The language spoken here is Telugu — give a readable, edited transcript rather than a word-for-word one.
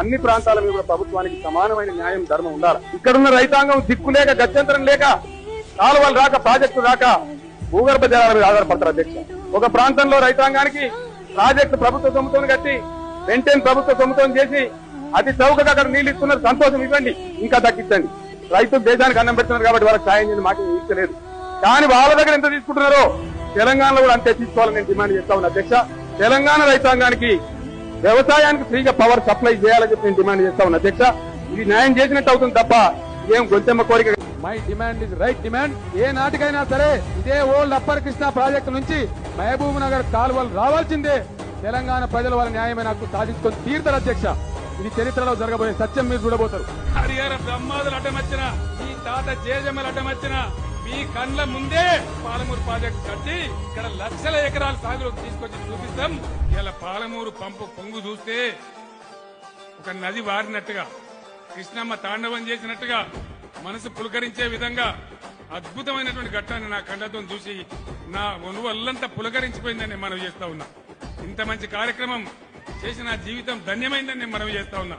అన్ని ప్రాంతాల మీద ప్రభుత్వానికి సమానమైన న్యాయం ధర్మం ఉండాలి. ఇక్కడున్న రైతాంగం దిక్కు లేక గత్యంతరం లేక కాలువలు రాక ప్రాజెక్టు రాక భూగర్భ జలాల మీద ఆధారపడతారు అధ్యక్ష. ఒక ప్రాంతంలో రైతాంగానికి ప్రాజెక్టు ప్రభుత్వ సొమ్ముతో కట్టి వెంటనే ప్రభుత్వ సొమ్ముతో చేసి అతి చౌకగా అక్కడ నీళ్లు ఇస్తున్నారు, సంతోషం, ఇవ్వండి, ఇంకా దక్కించండి. రైతులు దేశానికి అన్నం పెడుతున్నారు కాబట్టి వాళ్ళకి సాయం చేయని మాకు ఇచ్చలేదు. కానీ వాళ్ళ దగ్గర ఎంత తీసుకుంటున్నారో తెలంగాణలో కూడా అంతే తీసుకోవాలని నేను డిమాండ్ చేస్తా ఉన్నా అధ్యక్ష. తెలంగాణ రైతాంగానికి వ్యవసాయానికి ఫ్రీగా పవర్ సప్లై చేయాలని చెప్పి నేను డిమాండ్ చేస్తా ఉన్నా అధ్యక్ష. ఇది న్యాయం చేసినట్టు అవుతుంది తప్ప ఏం గొంతెమ్మ కోరిక. My demand is right demand. ఏ నాటికైనా సరే ఇదే ఓల్డ్ అప్పర్ కృష్ణా ప్రాజెక్టు నుంచి మహబూబ్ నగర్ కాలువలు రావాల్సిందే. తెలంగాణ ప్రజల వాళ్ళ న్యాయమైన హక్కు సాధించుకొని తీరుతారు అధ్యక్ష. ఇది చరిత్రలో జరగబోయే సత్యం, మీరు చూడబోతారు. హరిహర బ్రహ్మాదులు అడ్డమచ్చిన, ఈ తాత జేజమ్మలు అడ్డమచ్చిన, మీ కండ్ల ముందే పాలమూరు ప్రాజెక్టు కట్టి ఇక్కడ లక్షల ఎకరాల సాగులోకి తీసుకొచ్చి చూపిస్తాం. ఇలా పాలమూరు పంపు పొంగు చూస్తే ఒక నది వారినట్టుగా, కృష్ణమ్మ తాండవం చేసినట్టుగా మనసు పులకరించే విధంగా అద్భుతమైనటువంటి ఘట్టాన్ని నా కండతో చూసి నా ఒళ్ళంతా పులకరించిపోయిందని నేను మనవి చేస్తా ఉన్నా. ఇంత మంచి కార్యక్రమం చేసి నా జీవితం ధన్యమైందని నేను మనవి చేస్తా ఉన్నా.